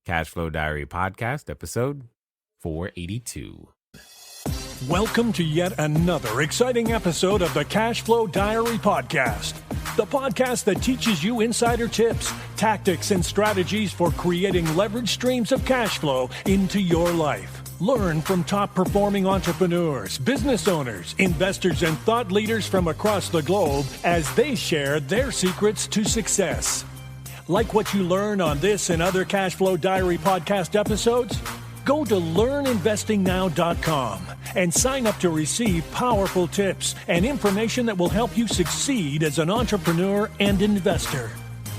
Cashflow Diary Podcast, episode 482. Welcome to yet another exciting episode of the Cashflow Diary Podcast, the podcast that teaches you insider tips, tactics, and strategies for creating leverage streams of cash flow into your life. Learn from top-performing entrepreneurs, business owners, investors, and thought leaders from across the globe as they share their secrets to success. Like what you learn on this and other Cashflow Diary podcast episodes? Go to learninvestingnow.com and sign up to receive powerful tips and information that will help you succeed as an entrepreneur and investor.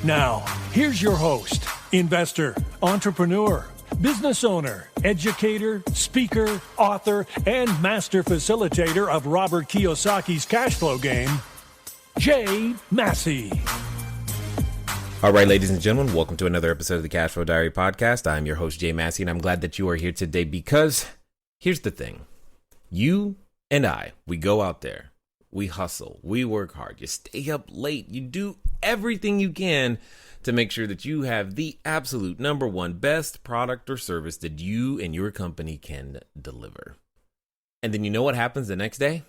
Now, here's your host, investor, entrepreneur, business owner, educator, speaker, author, and master facilitator of Robert Kiyosaki's cash flow game, Jay Massey. All right, ladies and gentlemen, welcome to another episode of the Cashflow Diary Podcast. I'm your host, Jay Massey, and I'm glad that you are here today because here's the thing. You and I, we go out there, we hustle, we work hard, you stay up late, you do everything you can to make sure that you have the absolute number one best product or service that you and your company can deliver. And then you know what happens the next day?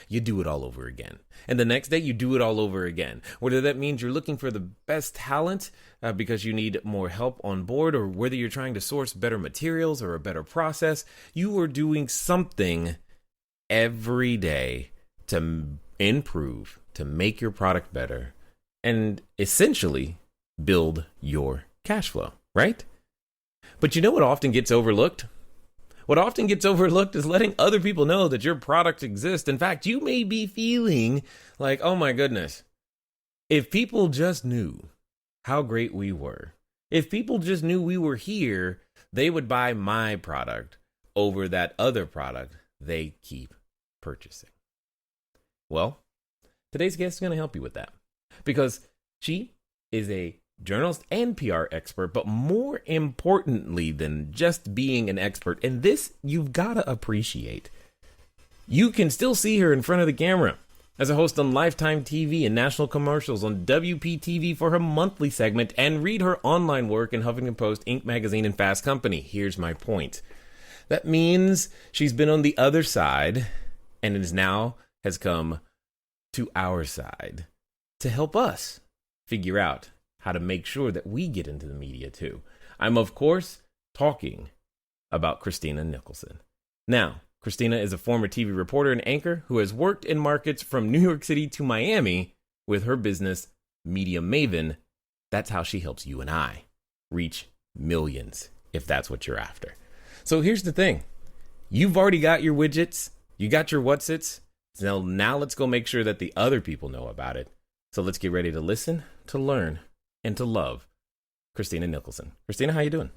You do it all over again. And the next day, you do it all over again. Whether that means you're looking for the best talent because you need more help on board, or whether you're trying to source better materials or a better process, you are doing something every day to improve, to make your product better, and essentially build your cash flow, right? But you know what often gets overlooked? What often gets overlooked is letting other people know that your product exists. In fact, you may be feeling like, oh my goodness, if people just knew how great we were, if people just knew we were here, they would buy my product over that other product they keep purchasing. Well, today's guest is going to help you with that because she is a journalist and PR expert, but more importantly than just being an expert, and this you've got to appreciate, you can still see her in front of the camera as a host on Lifetime TV and national commercials on WPTV for her monthly segment, and read her online work in Huffington Post, Inc. magazine, and Fast Company. Here's my point. That means she's been on the other side and has come to our side to help us figure out how to make sure that we get into the media too. I'm, of course, talking about Christina Nicholson. Now, Christina is a former TV reporter and anchor who has worked in markets from New York City to Miami with her business, Media Maven. That's how she helps you and I reach millions, if that's what you're after. So here's the thing. You've already got your widgets. You got your whatsits. So now let's go make sure that the other people know about it. So let's get ready to listen, to learn, and to love Christina Nicholson. Christina, how you doing?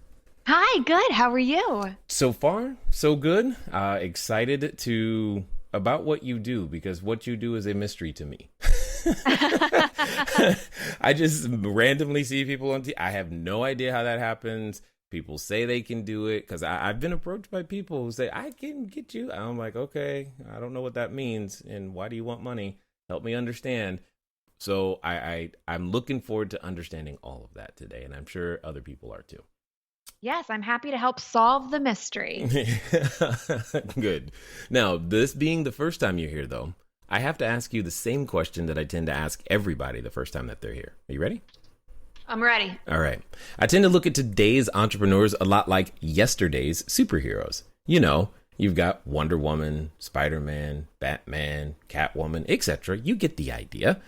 Hi, good. How are you? So far, so good. Excited about what you do, because what you do is a mystery to me. I just randomly see people on TV. I have no idea how that happens. People say they can do it because I've been approached by people who say, I can get you. I'm like, okay, I don't know what that means. And why do you want money? Help me understand. So I'm looking forward to understanding all of that today, and I'm sure other people are too. Yes, I'm happy to help solve the mystery. Good. Now, this being the first time you're here, though, I have to ask you the same question that I tend to ask everybody the first time that they're here. Are you ready? I'm ready. All right. I tend to look at today's entrepreneurs a lot like yesterday's superheroes. You know, you've got Wonder Woman, Spider-Man, Batman, Catwoman, etc. You get the idea.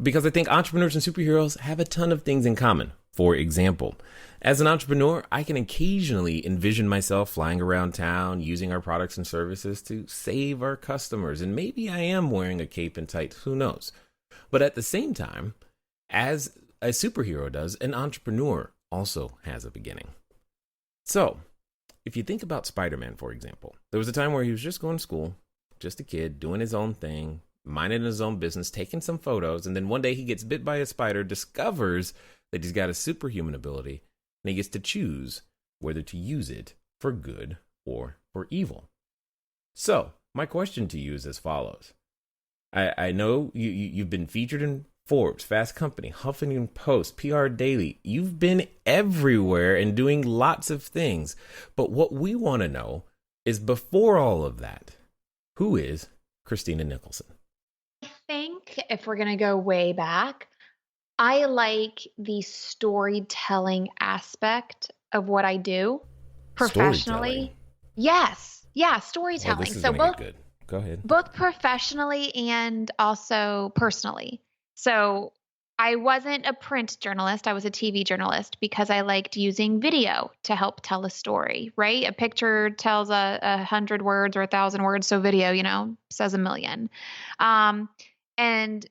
Because I think entrepreneurs and superheroes have a ton of things in common. For example, as an entrepreneur, I can occasionally envision myself flying around town, using our products and services to save our customers. And maybe I am wearing a cape and tights, who knows? But at the same time, as a superhero does, an entrepreneur also has a beginning. So, if you think about Spider-Man, for example, there was a time where he was just going to school, just a kid, doing his own thing, minding his own business, taking some photos, and then one day he gets bit by a spider, discovers that he's got a superhuman ability, and he gets to choose whether to use it for good or for evil. So, my question to you is as follows. I know you've been featured in Forbes, Fast Company, Huffington Post, PR Daily. You've been everywhere and doing lots of things. But what we want to know is, before all of that, who is Christina Nicholson? I think if we're going to go way back, I like the storytelling aspect of what I do Storytelling. professionally. Yes. Yeah, Oh, storytelling. this is So going to both get good. Go ahead. both professionally and also personally. So I wasn't a print journalist, I was a TV journalist because I liked using video to help tell a story, right? A picture tells a hundred words or 1,000 words, so video, says a million. Um, and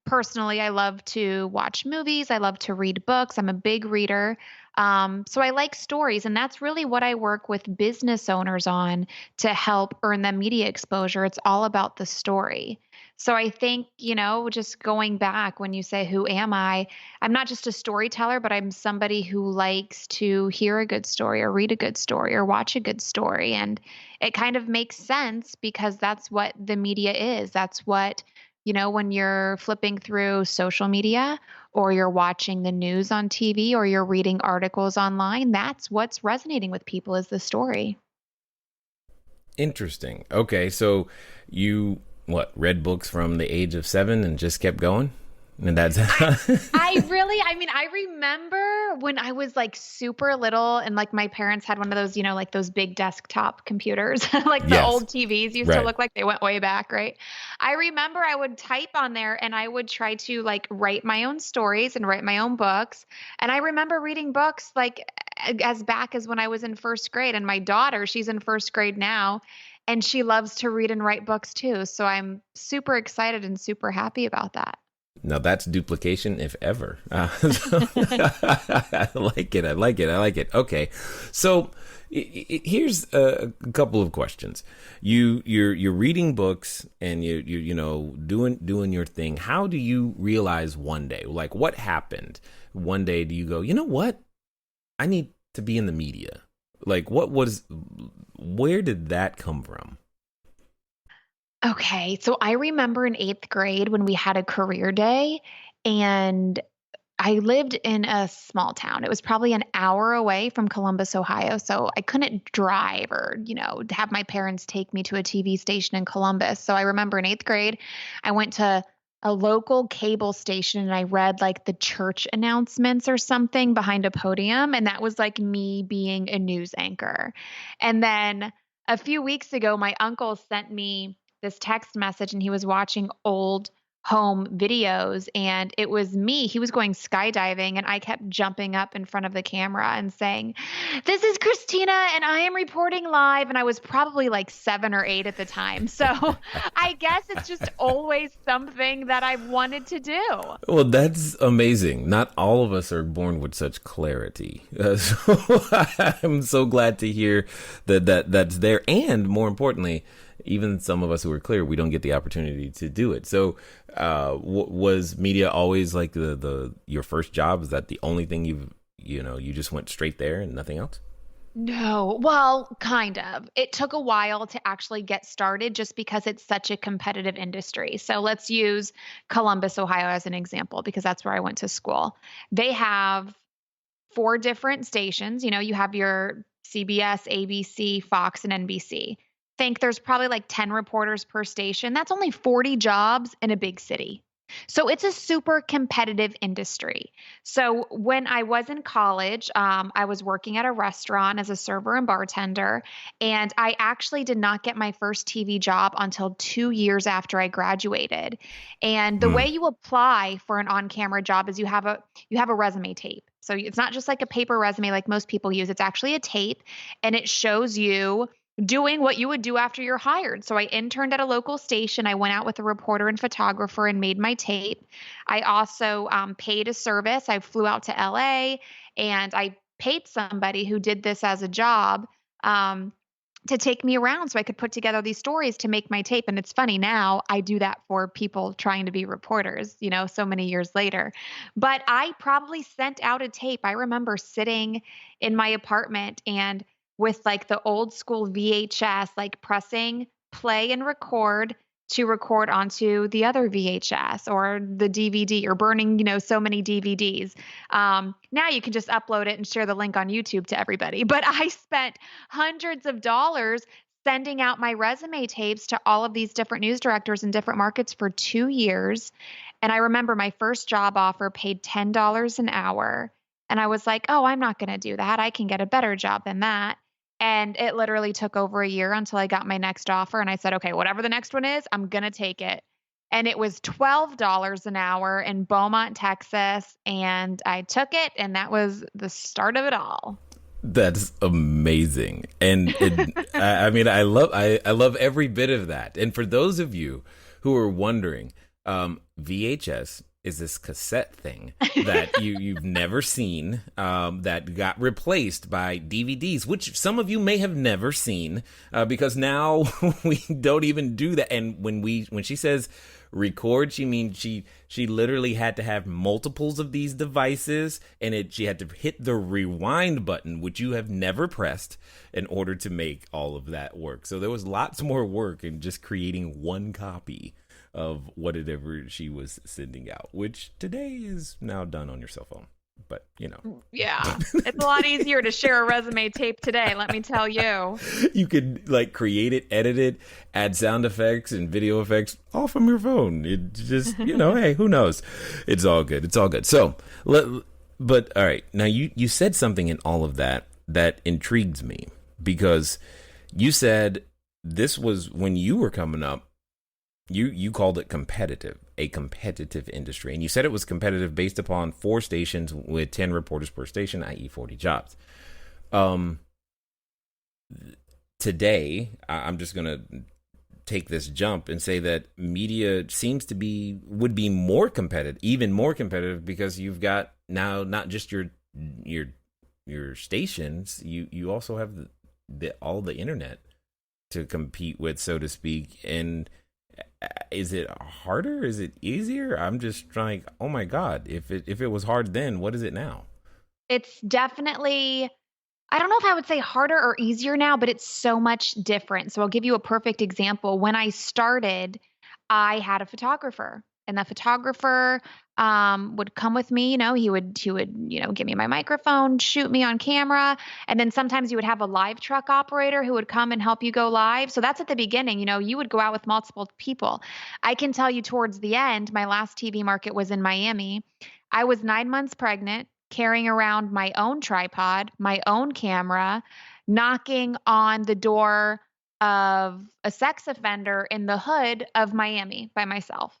personally, I love to watch movies. I love to read books. I'm a big reader. So I like stories. And that's really what I work with business owners on to help earn them media exposure. It's all about the story. So I think, just going back when you say, who am I? I'm not just a storyteller, but I'm somebody who likes to hear a good story or read a good story or watch a good story. And it kind of makes sense because that's what the media is. That's what when you're flipping through social media or you're watching the news on TV or you're reading articles online, that's what's resonating with people is the story. Interesting. Okay, so you read books from the age of 7 and just kept going? And that's I remember when I was like super little and like my parents had one of those, like those big desktop computers, like the Yes. old TVs used to Right. look like they went way back, right? I remember I would type on there and I would try to like write my own stories and write my own books. And I remember reading books like as back as when I was in first grade. And my daughter, she's in first grade now, and she loves to read and write books too. So I'm super excited and super happy about that. Now that's duplication, if ever. I like it. I like it. I like it. Okay, so here's a couple of questions. You're reading books and you doing your thing. How do you realize one day, like what happened? One day, do you go, you know what? I need to be in the media. Like, where did that come from? Okay, so I remember in eighth grade when we had a career day, and I lived in a small town. It was probably an hour away from Columbus, Ohio. So I couldn't drive or, have my parents take me to a TV station in Columbus. So I remember in eighth grade, I went to a local cable station and I read like the church announcements or something behind a podium. And that was like me being a news anchor. And then a few weeks ago, my uncle sent me this text message and he was watching old home videos and it was me. He was going skydiving and I kept jumping up in front of the camera and saying, "This is Christina and I am reporting live." And I was probably like 7 or 8 at the time. So I guess it's just always something that I've wanted to do. Well, that's amazing. Not all of us are born with such clarity. So I'm so glad to hear that's there. And more importantly, even some of us who are clear, we don't get the opportunity to do it. So was media always like your first job? Is that the only thing you just went straight there and nothing else? No, well, kind of. It took a while to actually get started just because it's such a competitive industry. So let's use Columbus, Ohio as an example, because that's where I went to school. They have 4 different stations. You have your CBS, ABC, Fox, and NBC. Think there's probably like 10 reporters per station. That's only 40 jobs in a big city. So it's a super competitive industry. So when I was in college, I was working at a restaurant as a server and bartender, and I actually did not get my first TV job until 2 years after I graduated. And the way you apply for an on-camera job is you have a resume tape. So it's not just like a paper resume like most people use. It's actually a tape, and it shows you doing what you would do after you're hired. So I interned at a local station. I went out with a reporter and photographer and made my tape. I also paid a service. I flew out to LA and I paid somebody who did this as a job to take me around so I could put together these stories to make my tape. And it's funny now, I do that for people trying to be reporters, so many years later. But I probably sent out a tape. I remember sitting in my apartment and with like the old school VHS, like pressing play and record to record onto the other VHS or the DVD, or burning, so many DVDs. Now you can just upload it and share the link on YouTube to everybody. But I spent hundreds of dollars sending out my resume tapes to all of these different news directors in different markets for 2 years. And I remember my first job offer paid $10 an hour. And I was like, oh, I'm not going to do that. I can get a better job than that. And it literally took over a year until I got my next offer. And I said, okay, whatever the next one is, I'm going to take it. And it was $12 an hour in Beaumont, Texas. And I took it. And that was the start of it all. That's amazing. And I mean, I love every bit of that. And for those of you who are wondering, VHS is this cassette thing that you've never seen, that got replaced by DVDs, which some of you may have never seen, because now we don't even do that. And when she says record, she means she literally had to have multiples of these devices, and she had to hit the rewind button, which you have never pressed, in order to make all of that work. So there was lots more work in just creating one copy of whatever she was sending out, which today is now done on your cell phone. But, Yeah, it's a lot easier to share a resume tape today, let me tell you. You could create it, edit it, add sound effects and video effects all from your phone. It just, hey, who knows? It's all good. It's all good. So, but all right. Now you said something in all of that intrigues me, because you said this was when you were coming up. You called it a competitive industry. And you said it was competitive based upon 4 stations with 10 reporters per station, i.e. 40 jobs. Today, I'm just going to take this jump and say that media would be more competitive, even more competitive, because you've got now not just your stations, you also have all the internet to compete with, so to speak. And is it harder? Is it easier? I'm just trying. Oh my God! If it was hard then, what is it now? It's definitely, I don't know if I would say harder or easier now, but it's so much different. So I'll give you a perfect example. When I started, I had a photographer, and the photographer would come with me. He would give me my microphone, shoot me on camera. And then sometimes you would have a live truck operator who would come and help you go live. So that's at the beginning. You would go out with multiple people. I can tell you towards the end, my last TV market was in Miami. I was 9 months pregnant, carrying around my own tripod, my own camera, knocking on the door of a sex offender in the hood of Miami by myself.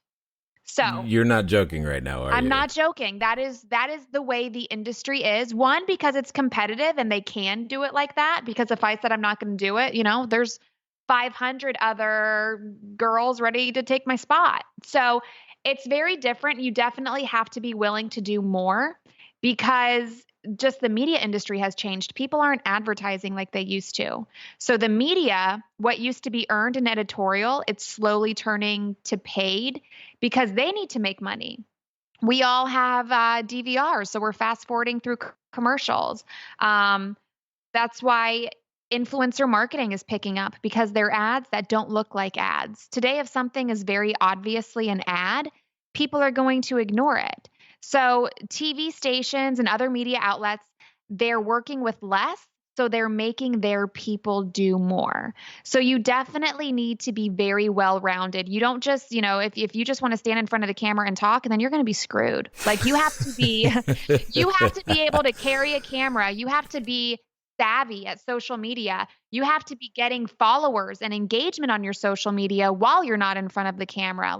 So you're not joking right now, are you? I'm not joking. That is the way the industry is. One, because it's competitive and they can do it like that. Because if I said I'm not going to do it, there's 500 other girls ready to take my spot. So it's very different. You definitely have to be willing to do more, because just the media industry has changed. People aren't advertising like they used to. So the media, what used to be earned in editorial, it's slowly turning to paid, because they need to make money. We all have DVRs, so we're fast forwarding through commercials. That's why influencer marketing is picking up, because they're ads that don't look like ads. Today, if something is very obviously an ad, people are going to ignore it. So TV stations and other media outlets, they're working with less, so they're making their people do more. So you definitely need to be very well-rounded. You don't just, if you just want to stand in front of the camera and talk, and then you're going to be screwed. You have to be, you have to be able to carry a camera. You have to be savvy at social media. You have to be getting followers and engagement on your social media while you're not in front of the camera.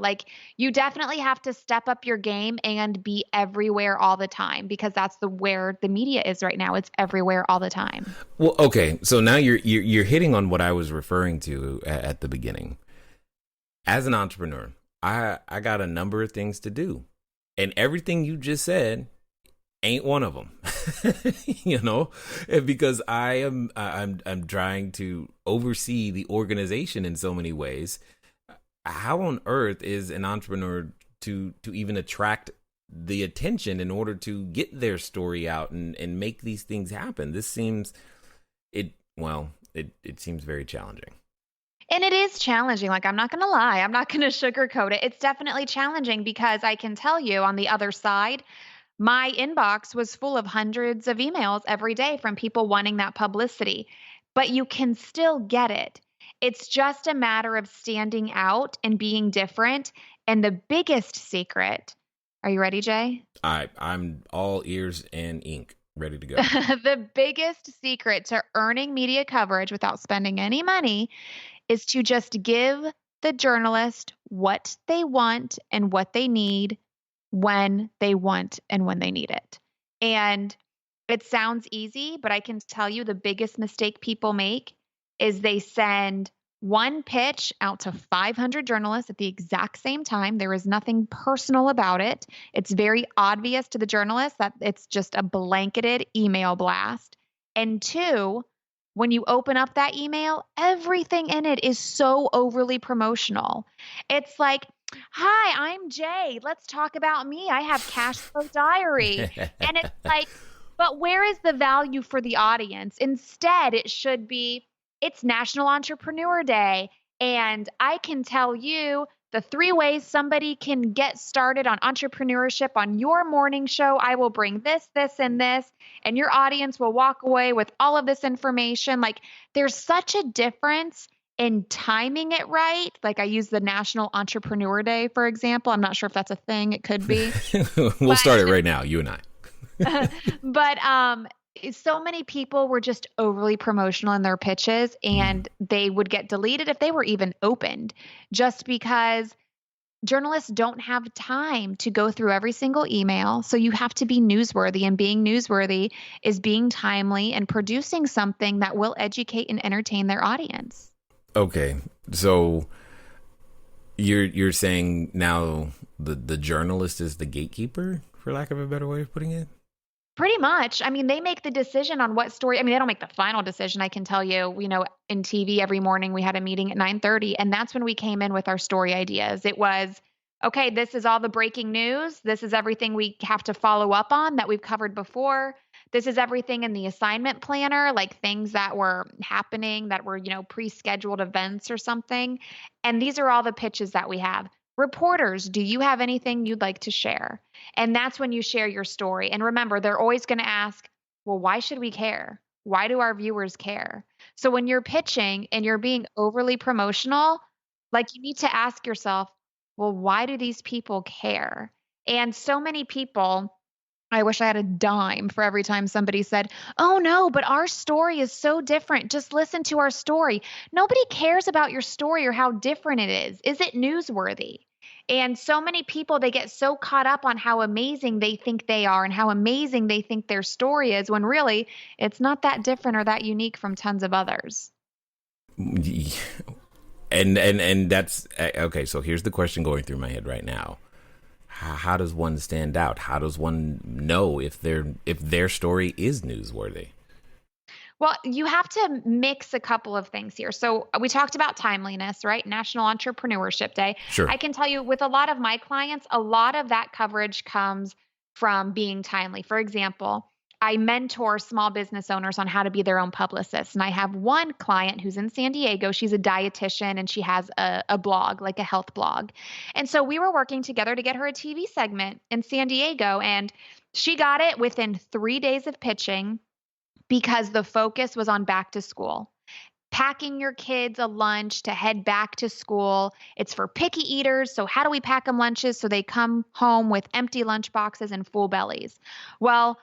You definitely have to step up your game and be everywhere all the time, because that's where the media is right now. It's everywhere all the time. Well, okay. So now you're hitting on what I was referring to at the beginning. As an entrepreneur, I got a number of things to do, and everything you just said ain't one of them, because I'm trying to oversee the organization in so many ways. How on earth is an entrepreneur to even attract the attention in order to get their story out and make these things happen? This seems, it seems very challenging. And it is challenging. Like, I'm not going to lie. I'm not going to sugarcoat it. It's definitely challenging because I can tell you on the other side, my inbox was full of hundreds of emails every day from people wanting that publicity, but you can still get it. It's just a matter of standing out and being different. And the biggest secret, are you ready, Jay? I'm all ears and ink, ready to go. The biggest secret to earning media coverage without spending any money is to just give the journalist what they want and what they need when they want and when they need it. And it sounds easy, but I can tell you the biggest mistake people make is they send one pitch out to 500 journalists at the exact same time. There is nothing personal about it. It's very obvious to the journalist that it's just a blanketed email blast. And two, when you open up that email, everything in it is so overly promotional. It's like, hi, I'm Jay. Let's talk about me. I have Cash Flow Diary. And it's like, but where is the value for the audience? Instead, it should be, it's National Entrepreneur Day. And I can tell you the 3 ways somebody can get started on entrepreneurship on your morning show. I will bring this, this, and this, and your audience will walk away with all of this information. Like, there's such a difference in timing it right. Like, I use the National Entrepreneur Day, for example. I'm not sure if that's a thing. It could be. We'll start it right now, you and I. But so many people were just overly promotional in their pitches, and they would get deleted if they were even opened, just because journalists don't have time to go through every single email. So you have to be newsworthy, and being newsworthy is being timely and producing something that will educate and entertain their audience. Okay, so you're saying now the journalist is the gatekeeper, for lack of a better way of putting it? Pretty much. I mean, they make the decision on what story. I mean, they don't make the final decision. I can tell you, in TV every morning we had a meeting at 9:30, and that's when we came in with our story ideas. It was, okay, this is all the breaking news. This is everything we have to follow up on that we've covered before. This is everything in the assignment planner, like things that were happening that were, pre-scheduled events or something. And these are all the pitches that we have. Reporters, do you have anything you'd like to share? And that's when you share your story. And remember, they're always going to ask, well, why should we care? Why do our viewers care? So when you're pitching and you're being overly promotional, like, you need to ask yourself, well, why do these people care? And so many people, I wish I had a dime for every time somebody said, oh no, but our story is so different. Just listen to our story. Nobody cares about your story or how different it is. Is it newsworthy? And so many people, they get so caught up on how amazing they think they are and how amazing they think their story is, when really it's not that different or that unique from tons of others. And that's okay. So here's the question going through my head right now. How does one stand out? How does one know if their story is newsworthy? Well, you have to mix a couple of things here. So we talked about timeliness, right? National Entrepreneurship Day. Sure. I can tell you, with a lot of my clients, a lot of that coverage comes from being timely. For example, I mentor small business owners on how to be their own publicist. And I have one client who's in San Diego. She's a dietitian and she has a blog, like a health blog. And so we were working together to get her a TV segment in San Diego. And she got it within 3 days of pitching, because the focus was on back to school. Packing your kids a lunch to head back to school. It's for picky eaters. So how do we pack them lunches so they come home with empty lunch boxes and full bellies? Well,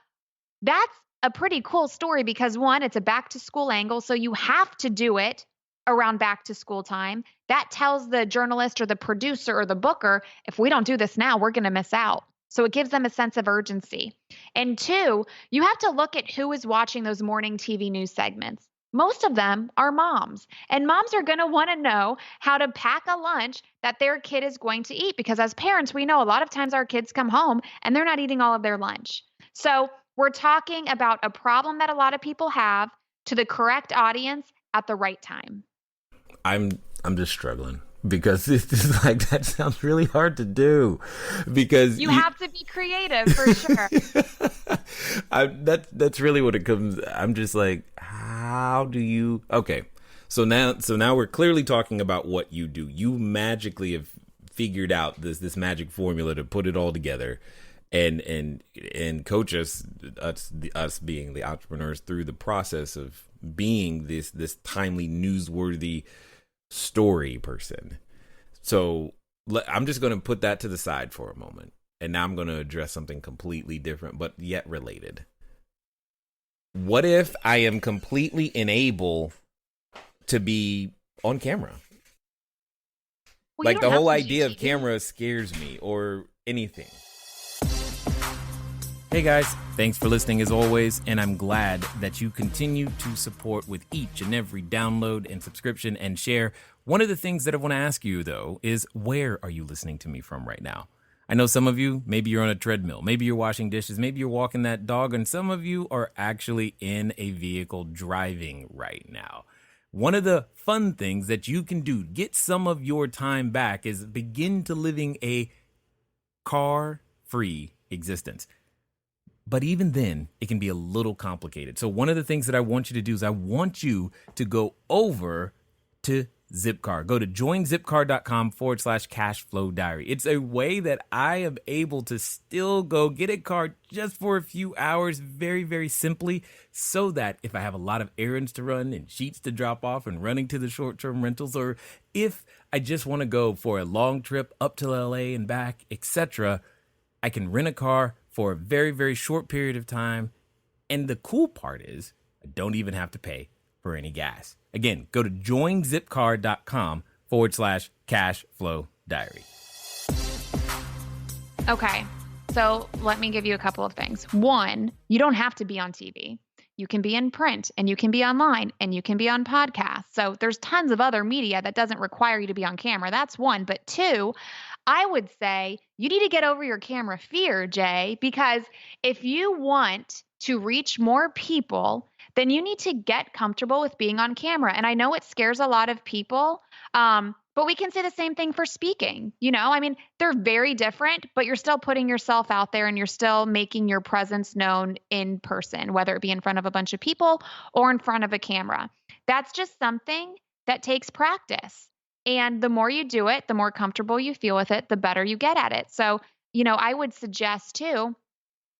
that's a pretty cool story because, one, it's a back to school angle. So you have to do it around back to school time. That tells the journalist or the producer or the booker, if we don't do this now, we're going to miss out. So it gives them a sense of urgency. And two, you have to look at who is watching those morning TV news segments. Most of them are moms, and moms are going to want to know how to pack a lunch that their kid is going to eat, because as parents, we know a lot of times our kids come home and they're not eating all of their lunch. So we're talking about a problem that a lot of people have, to the correct audience at the right time. I'm just struggling, because this is like, that sounds really hard to do, because you have to be creative for sure. That's really what it comes. I'm just like, how do you? Okay, So now we're clearly talking about what you do. You magically have figured out this magic formula to put it all together and coach us being the entrepreneurs through the process of being this timely, newsworthy story person. So I'm just going to put that to the side for a moment. And now I'm going to address something completely different, but yet related. What if I am completely unable to be on camera? Well, like the whole idea of TV. camera scares me or anything. Hey guys, thanks for listening as always, and I'm glad that you continue to support with each and every download and subscription and share. One of the things that I want to ask you though is, where are you listening to me from right now? I know some of you, maybe you're on a treadmill, maybe you're washing dishes, maybe you're walking that dog, and some of you are actually in a vehicle driving right now. One of the fun things that you can do, get some of your time back, is begin to living a car-free existence. But even then, it can be a little complicated. So one of the things that I want you to do is I want you to go over to Zipcar. Go to joinzipcar.com/cashflow diary. It's a way that I am able to still go get a car just for a few hours, very, very simply, so that if I have a lot of errands to run and sheets to drop off and running to the short-term rentals, or if I just want to go for a long trip up to LA and back, etc., I can rent a car for a very, very short period of time. And the cool part is I don't even have to pay for any gas. Again, go to joinzipcar.com/cashflow diary. Okay, so let me give you a couple of things. One, you don't have to be on TV. You can be in print, and you can be online, and you can be on podcasts. So there's tons of other media that doesn't require you to be on camera. That's one. But two, I would say you need to get over your camera fear, Jay, because if you want to reach more people, then you need to get comfortable with being on camera. And I know it scares a lot of people, but we can say the same thing for speaking. You know, I mean, they're very different, but you're still putting yourself out there and you're still making your presence known in person, whether it be in front of a bunch of people or in front of a camera. That's just something that takes practice. And the more you do it, the more comfortable you feel with it, the better you get at it. So, you know, I would suggest too,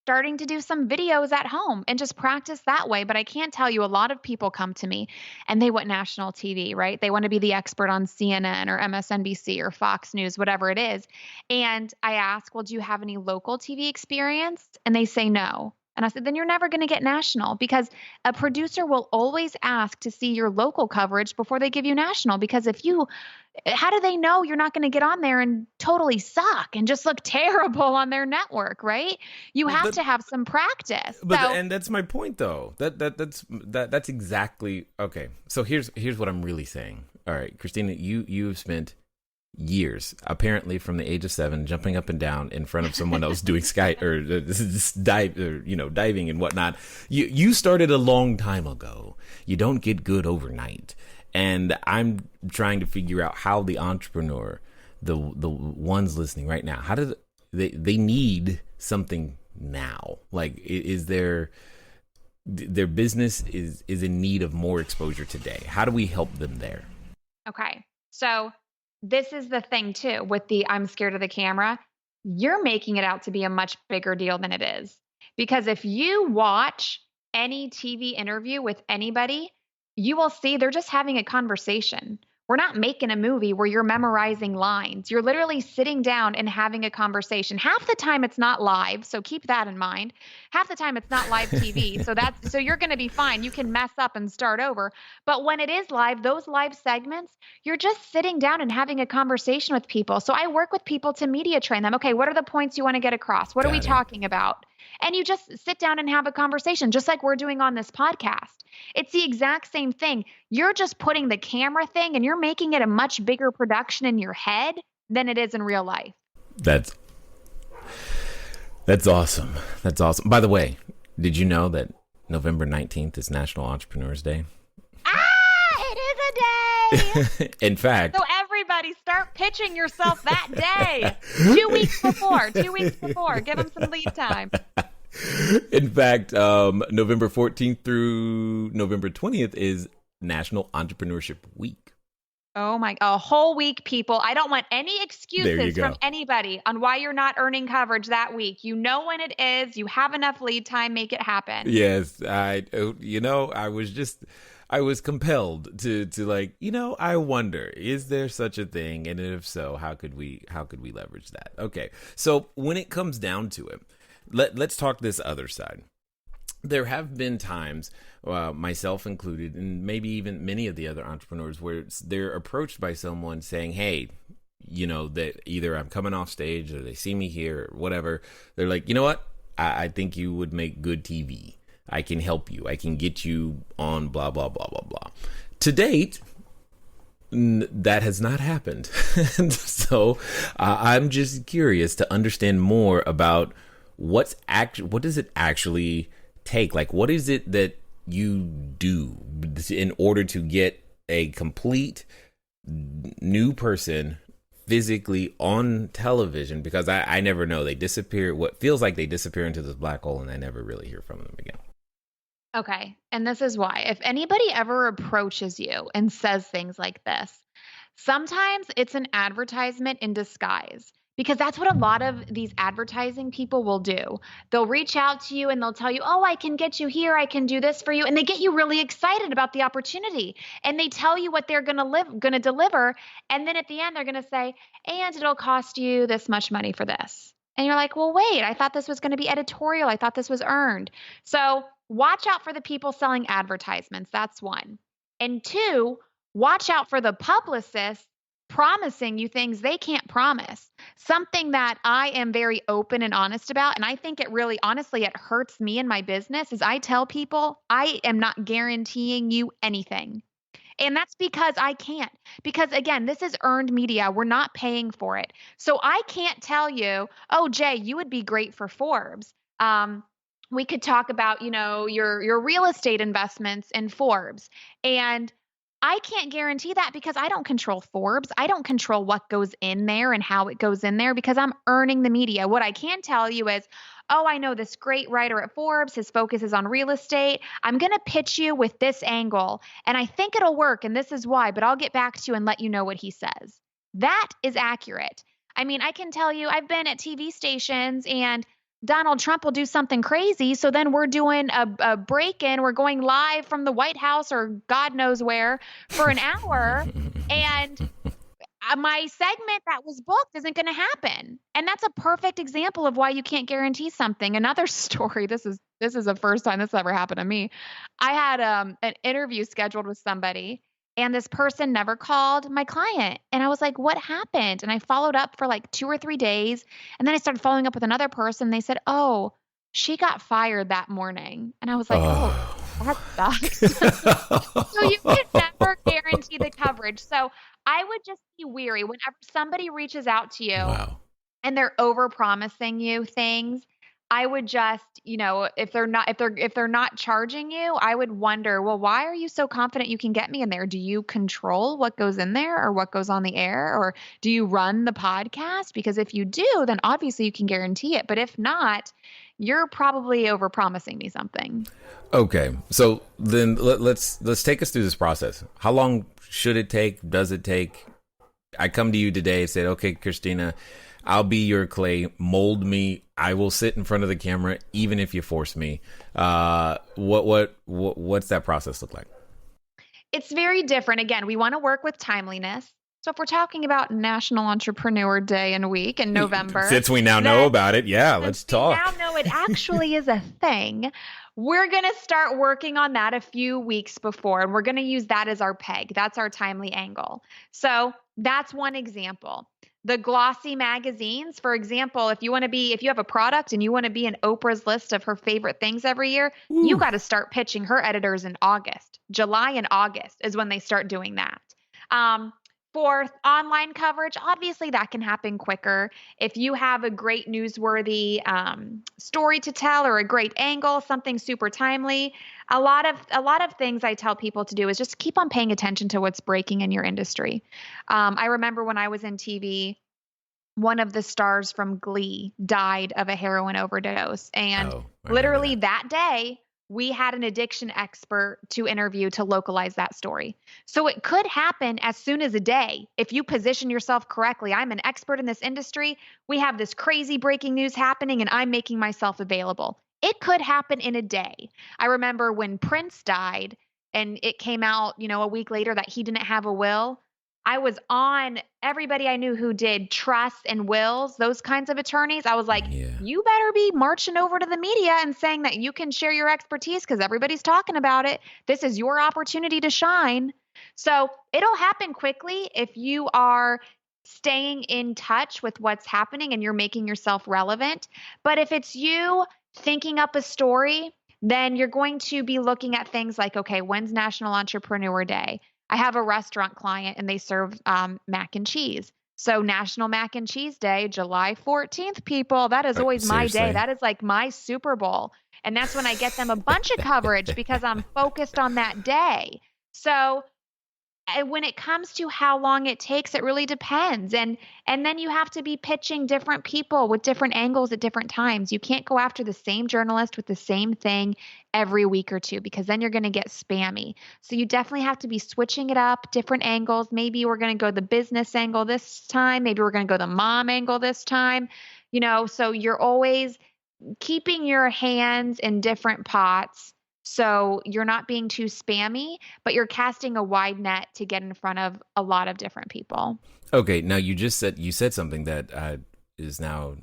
starting to do some videos at home and just practice that way. But I can't tell you, a lot of people come to me and they want national TV, right? They want to be the expert on CNN or MSNBC or Fox News, whatever it is. And I ask, well, do you have any local TV experience? And they say no. And I said, then you're never going to get national, because a producer will always ask to see your local coverage before they give you national. Because how do they know you're not going to get on there and totally suck and just look terrible on their network, right? You have to have some practice. And that's my point, though. That's exactly okay. So here's what I'm really saying. All right, Christina, you've spent years, apparently from the age of 7, jumping up and down in front of someone else doing diving and whatnot. You started a long time ago. You don't get good overnight. And I'm trying to figure out how the entrepreneur, the ones listening right now, how do they need something now? Like, is their business is in need of more exposure today? How do we help them there? Okay, so this is the thing too with the I'm scared of the camera. You're making it out to be a much bigger deal than it is. Because if you watch any TV interview with anybody, you will see they're just having a conversation. We're not making a movie where you're memorizing lines. You're literally sitting down and having a conversation. Half the time it's not live, so keep that in mind. Half the time it's not live TV, so you're going to be fine. You can mess up and start over. But when it is live, those live segments, you're just sitting down and having a conversation with people. So I work with people to media train them. Okay, what are the points you want to get across? What are we talking about? And you just sit down and have a conversation, just like we're doing on this podcast. It's the exact same thing. You're just putting the camera thing and you're making it a much bigger production in your head than it is in real life. That's awesome. That's awesome. By the way, did you know that November 19th is National Entrepreneurs Day? It is a day. In fact. So everybody start pitching yourself that day. 2 weeks before. Give them some lead time. In fact, November 14th through November 20th is National Entrepreneurship Week. Oh my, a whole week, people. I don't want any There you excuses go. from anybody on why you're not earning coverage that week. You know when it is, you have enough lead time, make it happen. Yes, I was compelled to like, I wonder, is there such a thing? And if so, how could we leverage that? Okay. So when it comes down to it, let's talk this other side. There have been times, myself included, and maybe even many of the other entrepreneurs, where they're approached by someone saying, hey, that either I'm coming off stage or they see me here or whatever. They're like, you know what? I think you would make good TV. I can help you. I can get you on blah, blah, blah, blah, blah. To date, that has not happened. So I'm just curious to understand more about what does it actually take? Like, what is it that you do in order to get a complete new person physically on television? Because I never know. They disappear. What feels like they disappear into this black hole, and I never really hear from them again. Okay. And this is why. If anybody ever approaches you and says things like this, sometimes it's an advertisement in disguise. Because that's what a lot of these advertising people will do. They'll reach out to you and they'll tell you, oh, I can get you here. I can do this for you. And they get you really excited about the opportunity. And they tell you what they're going to deliver. And then at the end, they're going to say, and it'll cost you this much money for this. And you're like, well, wait, I thought this was going to be editorial. I thought this was earned. So watch out for the people selling advertisements. That's one. And two, watch out for the publicists promising you things they can't promise. Something that I am very open and honest about, and I think it really, honestly, it hurts me in my business, is I tell people I am not guaranteeing you anything. And that's because I can't. Because again, this is earned media. We're not paying for it. So I can't tell you, oh, Jay, you would be great for Forbes. We could talk about, your real estate investments in Forbes. And I can't guarantee that because I don't control Forbes. I don't control what goes in there and how it goes in there because I'm earning the media. What I can tell you is, oh, I know this great writer at Forbes. His focus is on real estate. I'm going to pitch you with this angle and I think it'll work. And this is why, but I'll get back to you and let you know what he says. That is accurate. I mean, I can tell you I've been at TV stations and Donald Trump will do something crazy. So then we're doing a break-in. We're going live from the White House or God knows where for an hour. And my segment that was booked isn't going to happen. And that's a perfect example of why you can't guarantee something. Another story. This is the first time this ever happened to me. I had an interview scheduled with somebody. And this person never called my client. And I was like, what happened? And I followed up for like 2 or 3 days. And then I started following up with another person. They said, oh, she got fired that morning. And I was like, oh that sucks. So you can never guarantee the coverage. So I would just be weary whenever somebody reaches out to you and they're over promising you things. I would just, if they're not charging you, I would wonder, well, why are you so confident you can get me in there? Do you control what goes in there or what goes on the air? Or do you run the podcast? Because if you do, then obviously you can guarantee it. But if not, you're probably over promising me something. Okay. So then let's take us through this process. How long should it take? Does it take? I come to you today and said, okay, Christina, I'll be your clay, mold me. I will sit in front of the camera, even if you force me. What's that process look like? It's very different. Again, we want to work with timeliness. So if we're talking about National Entrepreneur Day and Week in November. Since we now know about it, let's talk. We now know it actually is a thing. We're going to start working on that a few weeks before, and we're going to use that as our peg. That's our timely angle. So that's one example. The glossy magazines, for example, if you have a product and you want to be in Oprah's list of her favorite things every year, you got to start pitching her editors in August. July and August is when they start doing that. For online coverage, obviously that can happen quicker. If you have a great newsworthy story to tell or a great angle, something super timely, a lot of things I tell people to do is just keep on paying attention to what's breaking in your industry. I remember when I was in TV, one of the stars from Glee died of a heroin overdose. And literally that day, we had an addiction expert to interview to localize that story. So it could happen as soon as a day if you position yourself correctly. I'm an expert in this industry. We have this crazy breaking news happening and I'm making myself available. It could happen in a day. I remember when Prince died and it came out, a week later that he didn't have a will. I was on everybody I knew who did trusts and wills, those kinds of attorneys. I was like, you better be marching over to the media and saying that you can share your expertise because everybody's talking about it. This is your opportunity to shine. So it'll happen quickly if you are staying in touch with what's happening and you're making yourself relevant. But if it's you thinking up a story, then you're going to be looking at things like, okay, when's National Entrepreneur Day? I have a restaurant client and they serve mac and cheese. So National Mac and Cheese Day, July 14th, people, that is always my day. That is like my Super Bowl. And that's when I get them a bunch of coverage because I'm focused on that day. So when it comes to how long it takes, it really depends. And then you have to be pitching different people with different angles at different times. You can't go after the same journalist with the same thing every week or two because then you're going to get spammy. So you definitely have to be switching it up, different angles. Maybe we're going to go the business angle this time. Maybe we're going to go the mom angle this time. So you're always keeping your hands in different pots. So you're not being too spammy, but you're casting a wide net to get in front of a lot of different people. Okay, now you said something that is now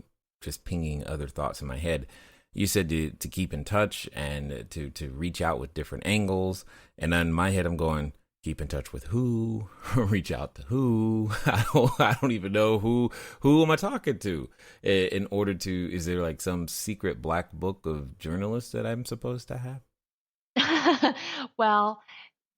just pinging other thoughts in my head. You said to keep in touch and to reach out with different angles, and in my head I'm going, keep in touch with who, reach out to who. I don't even know who am I talking to. In order to, is there like some secret black book of journalists that I'm supposed to have? Well,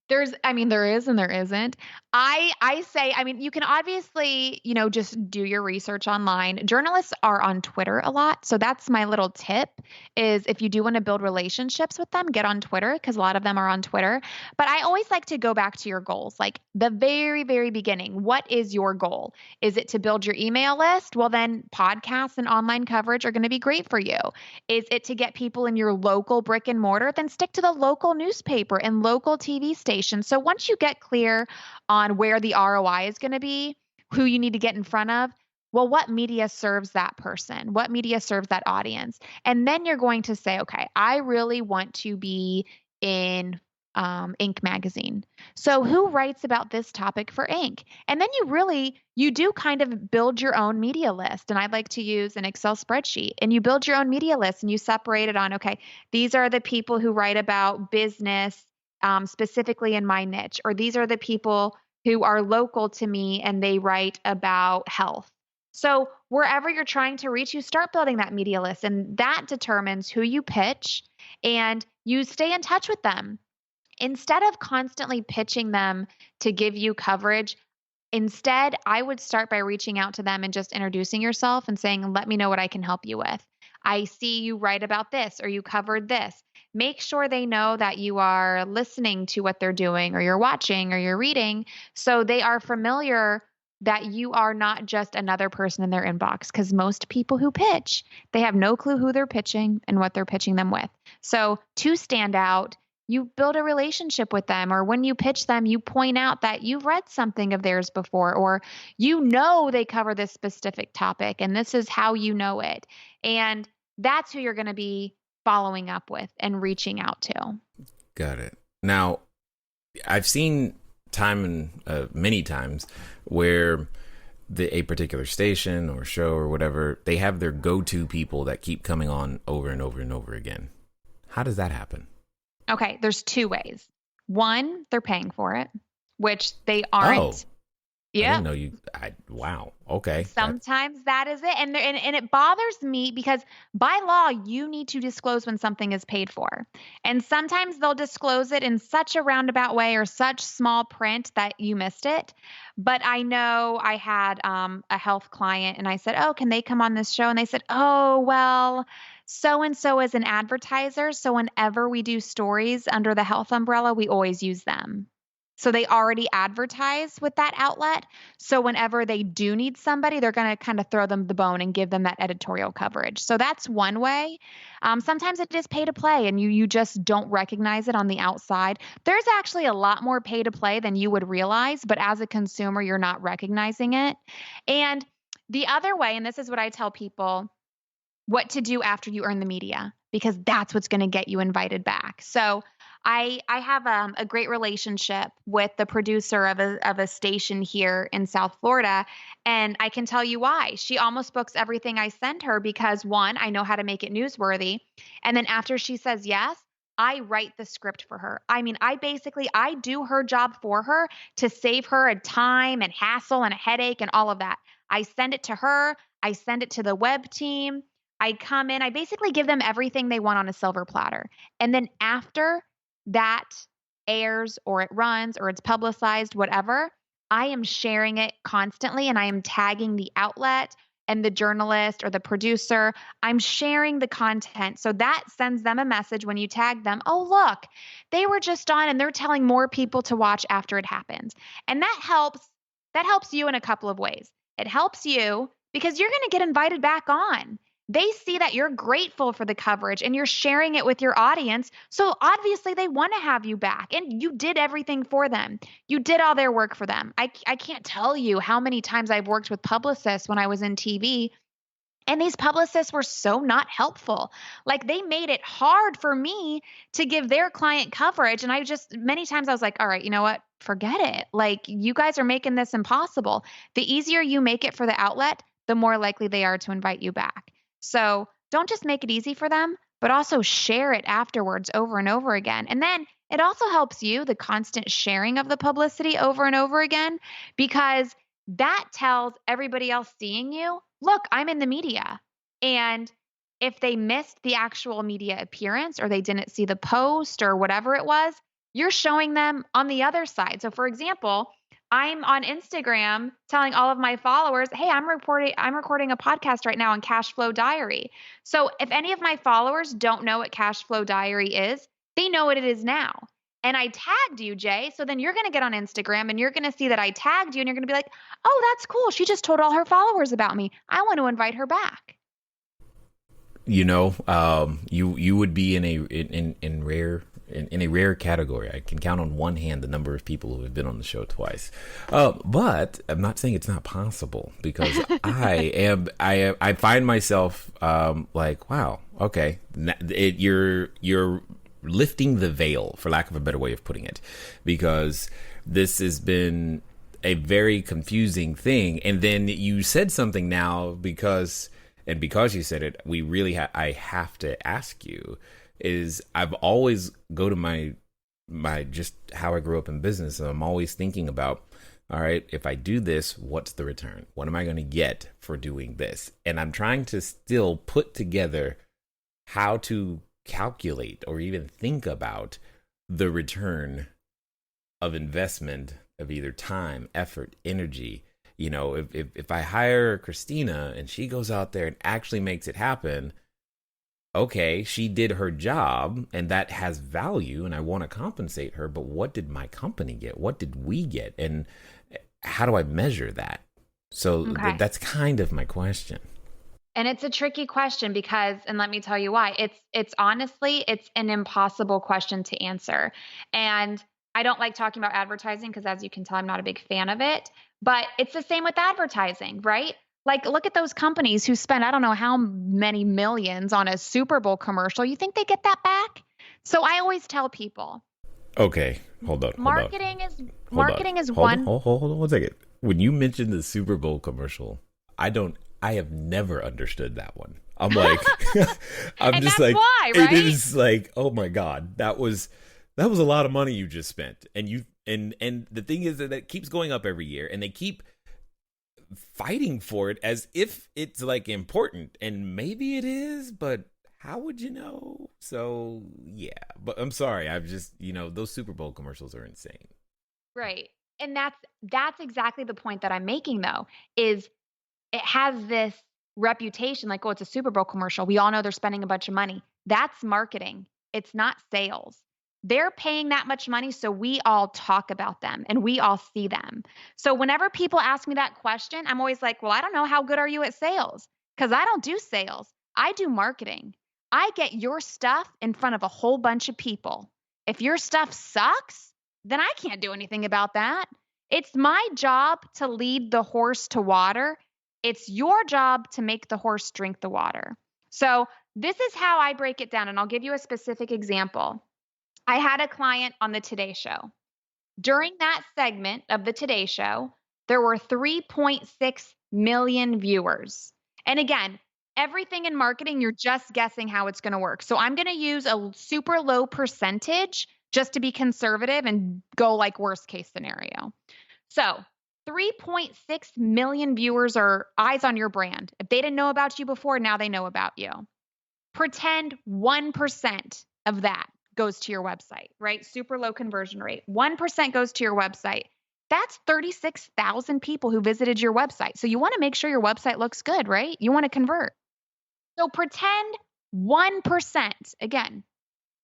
there is and there isn't. I say, you can obviously, just do your research online. Journalists are on Twitter a lot. So that's my little tip is if you do want to build relationships with them, get on Twitter because a lot of them are on Twitter. But I always like to go back to your goals, like the very, very beginning. What is your goal? Is it to build your email list? Well, then podcasts and online coverage are going to be great for you. Is it to get people in your local brick and mortar? Then stick to the local newspaper and local TV station. So once you get clear on where the ROI is going to be, who you need to get in front of, well, what media serves that person? What media serves that audience? And then you're going to say, okay, I really want to be in Inc. magazine. So who writes about this topic for Inc.? And then you do kind of build your own media list. And I like to use an Excel spreadsheet and you build your own media list and you separate it on, okay, these are the people who write about business specifically in my niche, or these are the people who are local to me and they write about health. So wherever you're trying to reach, you start building that media list and that determines who you pitch and you stay in touch with them. Instead of constantly pitching them to give you coverage, instead, I would start by reaching out to them and just introducing yourself and saying, let me know what I can help you with. I see you write about this or you covered this. Make sure they know that you are listening to what they're doing or you're watching or you're reading so they are familiar that you are not just another person in their inbox because most people who pitch, they have no clue who they're pitching and what they're pitching them with. So to stand out, you build a relationship with them, or when you pitch them, you point out that you've read something of theirs before, or they cover this specific topic and this is how you know it. And that's who you're going to be following up with and reaching out to. Got it. Now, I've seen many times where a particular station or show or whatever, they have their go-to people that keep coming on over and over and over again. How does that happen? Okay, there's two ways. One, they're paying for it, which they aren't. Yeah. I didn't know wow. Okay. Sometimes that is it. And it bothers me because by law, you need to disclose when something is paid for. And sometimes they'll disclose it in such a roundabout way or such small print that you missed it. But I know I had a health client and I said, oh, can they come on this show? And they said, oh, well, so-and-so is an advertiser. So whenever we do stories under the health umbrella, we always use them. So they already advertise with that outlet. So whenever they do need somebody, they're going to kind of throw them the bone and give them that editorial coverage. So that's one way. Sometimes it is pay to play and you just don't recognize it on the outside. There's actually a lot more pay to play than you would realize, but as a consumer, you're not recognizing it. And the other way, and this is what I tell people, what to do after you earn the media, because that's what's going to get you invited back. So I have a great relationship with the producer of a station here in South Florida, and I can tell you why. She almost books everything I send her because, one, I know how to make it newsworthy, and then after she says yes, I write the script for her. I mean, I do her job for her to save her a time and hassle and a headache and all of that. I send it to her. I send it to the web team. I come in, I basically give them everything they want on a silver platter. And then after that airs or it runs or it's publicized, whatever, I am sharing it constantly and I am tagging the outlet and the journalist or the producer. I'm sharing the content. So that sends them a message when you tag them. Oh, look, they were just on and they're telling more people to watch after it happens. And that helps you in a couple of ways. It helps you because you're going to get invited back on. They see that you're grateful for the coverage and you're sharing it with your audience. So obviously they want to have you back and you did everything for them. You did all their work for them. I can't tell you how many times I've worked with publicists when I was in TV. And these publicists were so not helpful. Like they made it hard for me to give their client coverage. And many times I was like, all right, you know what? Forget it. Like you guys are making this impossible. The easier you make it for the outlet, the more likely they are to invite you back. So don't just make it easy for them, but also share it afterwards over and over again. And then it also helps you, the constant sharing of the publicity over and over again, because that tells everybody else seeing you, look, I'm in the media. And if they missed the actual media appearance or they didn't see the post or whatever it was, you're showing them on the other side. So for example, I'm on Instagram telling all of my followers, hey, I'm recording a podcast right now on Cash Flow Diary. So if any of my followers don't know what Cash Flow Diary is, they know what it is now. And I tagged you, Jay. So then you're going to get on Instagram and you're going to see that I tagged you and you're going to be like, oh, that's cool. She just told all her followers about me. I want to invite her back. You know, you would be in a rare category. I can count on one hand the number of people who have been on the show twice. But I'm not saying it's not possible because I find myself like, wow, okay, you're lifting the veil, for lack of a better way of putting it, because this has been a very confusing thing. And then you said something now because you said it, I have to ask you is I've always go to my just how I grew up in business. And I'm always thinking about, all right, if I do this, what's the return? What am I going to get for doing this? And I'm trying to still put together how to calculate or even think about the return of investment of either time, effort, energy. You know, if I hire Christina and she goes out there and actually makes it happen, okay, she did her job and that has value and I want to compensate her, but what did my company get? What did we get? And how do I measure that? So that's kind of my question. And it's a tricky question because, and let me tell you why, it's honestly, it's an impossible question to answer. And I don't like talking about advertising because as you can tell, I'm not a big fan of it, but it's the same with advertising, right? Like, look at those companies who spend, I don't know how many millions on a Super Bowl commercial. You think they get that back? So I always tell people. Okay, hold on. Marketing is one. Hold on 1 second. When you mentioned the Super Bowl commercial, I have never understood that one. I'm like, I'm just like, why, right? It is like, oh my God, that was a lot of money you just spent. And the thing is that it keeps going up every year and they keep fighting for it as if it's like important, and maybe it is, but how would you know? So yeah, but I'm sorry, I've just, those Super Bowl commercials are insane. Right. And that's exactly the point that I'm making though, is it has this reputation like, oh, it's a Super Bowl commercial. We all know they're spending a bunch of money. That's marketing. It's not sales. They're paying that much money, so we all talk about them and we all see them. So whenever people ask me that question, I'm always like, well, I don't know. How good are you at sales? Because I don't do sales. I do marketing. I get your stuff in front of a whole bunch of people. If your stuff sucks, then I can't do anything about that. It's my job to lead the horse to water. It's your job to make the horse drink the water. So this is how I break it down, and I'll give you a specific example. I had a client on the Today Show. During that segment of the Today Show, there were 3.6 million viewers. And again, everything in marketing, you're just guessing how it's going to work. So I'm going to use a super low percentage just to be conservative and go like worst case scenario. So 3.6 million viewers are eyes on your brand. If they didn't know about you before, now they know about you. Pretend 1% of that goes to your website, right? Super low conversion rate. 1% goes to your website. That's 36,000 people who visited your website. So you want to make sure your website looks good, right? You want to convert. So pretend 1%, again,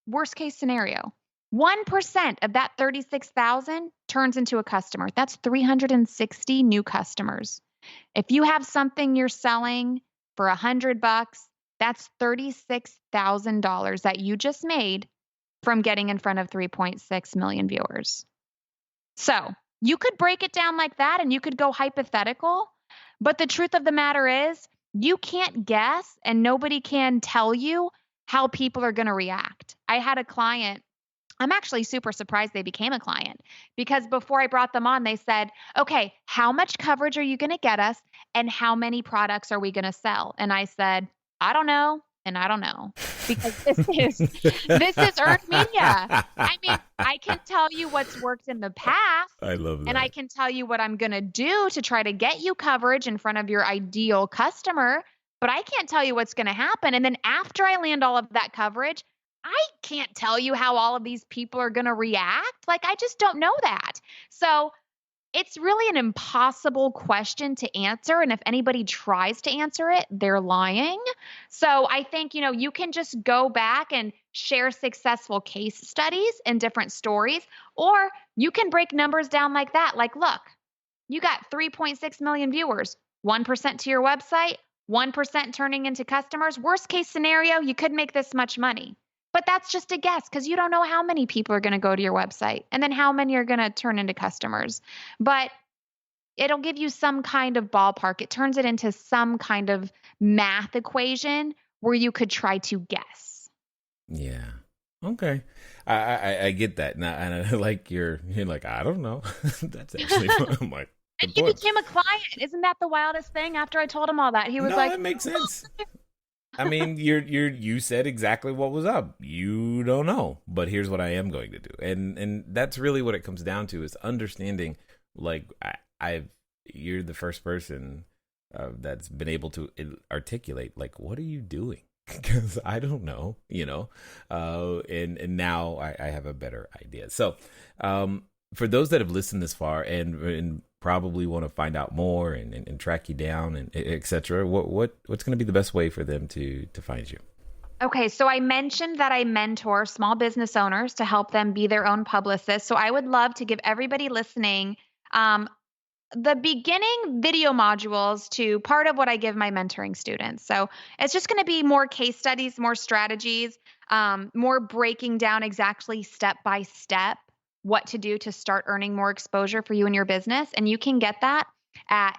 worst case scenario, 1% of that 36,000 turns into a customer. That's 360 new customers. If you have something you're selling for $100, that's $36,000 that you just made from getting in front of 3.6 million viewers. So you could break it down like that and you could go hypothetical, but the truth of the matter is you can't guess and nobody can tell you how people are going to react. I had a client. I'm actually super surprised they became a client because before I brought them on, they said, okay, how much coverage are you going to get us and how many products are we going to sell? And I said, I don't know. And I don't know because this is earned media. I mean, I can tell you what's worked in the past. I love that. And I can tell you what I'm going to do to try to get you coverage in front of your ideal customer, but I can't tell you what's going to happen. And then after I land all of that coverage, I can't tell you how all of these people are going to react. Like, I just don't know that. So it's really an impossible question to answer. And if anybody tries to answer it, they're lying. So I think, you can just go back and share successful case studies and different stories, or you can break numbers down like that. Like, look, you got 3.6 million viewers, 1% to your website, 1% turning into customers. Worst case scenario, you could make this much money. But that's just a guess because you don't know how many people are going to go to your website and then how many are going to turn into customers. But it'll give you some kind of ballpark. It turns it into some kind of math equation where you could try to guess. Yeah. Okay. I get that. Now, and I like you're like, I don't know. That's actually I'm like, and he became a client. Isn't that the wildest thing? After I told him all that, he was like, that makes sense. I mean, you said exactly what was up. You don't know, but here's what I am going to do, and that's really what it comes down to is understanding. Like you're the first person that's been able to articulate like, what are you doing? Because I don't know, and now I have a better idea. So, for those that have listened this far and probably want to find out more and track you down and et cetera, what's going to be the best way for them to find you? Okay, so I mentioned that I mentor small business owners to help them be their own publicist. So I would love to give everybody listening the beginning video modules to part of what I give my mentoring students. So it's just going to be more case studies, more strategies, more breaking down exactly step by step what to do to start earning more exposure for you and your business. And you can get that at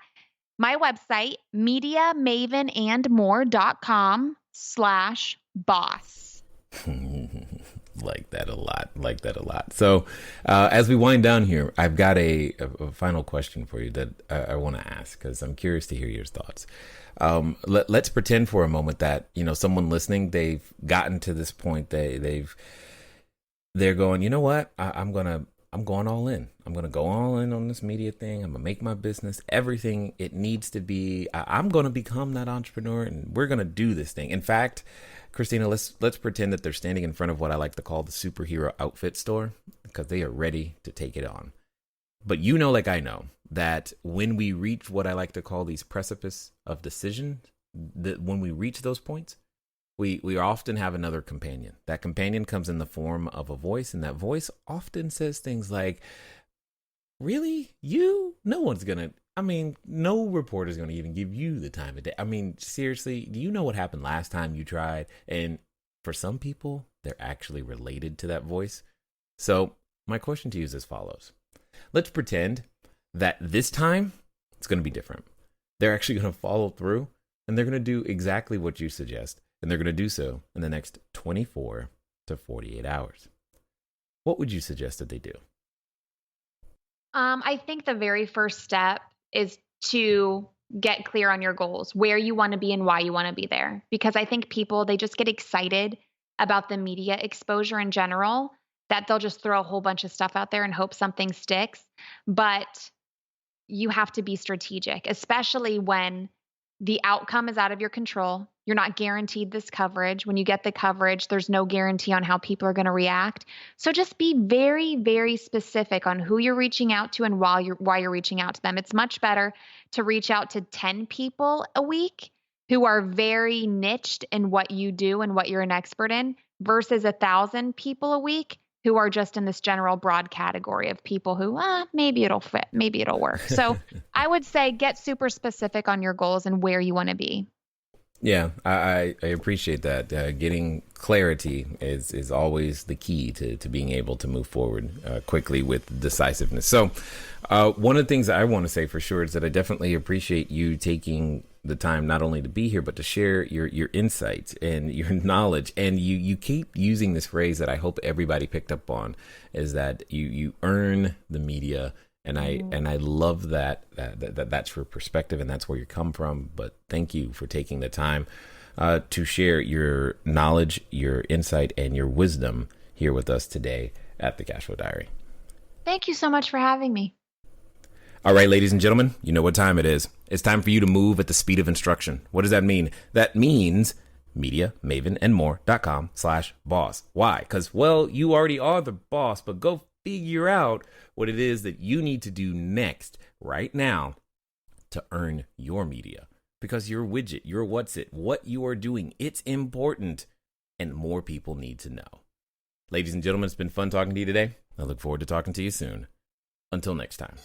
my website, mediamavenandmore.com/boss. Like that a lot. So as we wind down here, I've got a final question for you that I want to ask because I'm curious to hear your thoughts. Let's pretend for a moment that, someone listening, they've gotten to this point, they're going, you know what? I'm going all in. I'm going to go all in on this media thing. I'm going to make my business everything it needs to be. I'm going to become that entrepreneur and we're going to do this thing. In fact, Christina, let's pretend that they're standing in front of what I like to call the superhero outfit store because they are ready to take it on. But like I know, that when we reach what I like to call these precipice of decision, that when we reach those points, we often have another companion. That companion comes in the form of a voice, and that voice often says things like, really? You? No one's gonna, no reporter's gonna even give you the time of day. Seriously, do you know what happened last time you tried? And for some people, they're actually related to that voice. So my question to you is as follows. Let's pretend that this time it's gonna be different. They're actually gonna follow through, and they're gonna do exactly what you suggest, and they're gonna do so in the next 24 to 48 hours. What would you suggest that they do? I think the very first step is to get clear on your goals, where you want to be and why you want to be there. Because I think people, they just get excited about the media exposure in general, that they'll just throw a whole bunch of stuff out there and hope something sticks. But you have to be strategic, especially when the outcome is out of your control. You're not guaranteed this coverage. When you get the coverage, there's no guarantee on how people are going to react. So just be very, very specific on who you're reaching out to and why you're reaching out to them. It's much better to reach out to 10 people a week who are very niched in what you do and what you're an expert in versus 1,000 people a week who are just in this general broad category of people who, maybe it'll fit, maybe it'll work. So I would say get super specific on your goals and where you want to be. Yeah, I appreciate that. Getting clarity is always the key to being able to move forward quickly with decisiveness. So one of the things I want to say for sure is that I definitely appreciate you taking the time not only to be here, but to share your insights and your knowledge. And you keep using this phrase that I hope everybody picked up on, is that you earn the media. And I love that's your perspective and that's where you come from. But thank you for taking the time to share your knowledge, your insight, and your wisdom here with us today at the Cashflow Diary. Thank you so much for having me. All right, ladies and gentlemen, you know what time it is. It's time for you to move at the speed of instruction. What does that mean? That means mediamavenandmore.com/boss. Why? Because, well, you already are the boss, but go figure out what it is that you need to do next right now to earn your media, because your widget, your what's it, what you are doing, it's important and more people need to know. Ladies and gentlemen, it's been fun talking to you today. I look forward to talking to you soon. Until next time.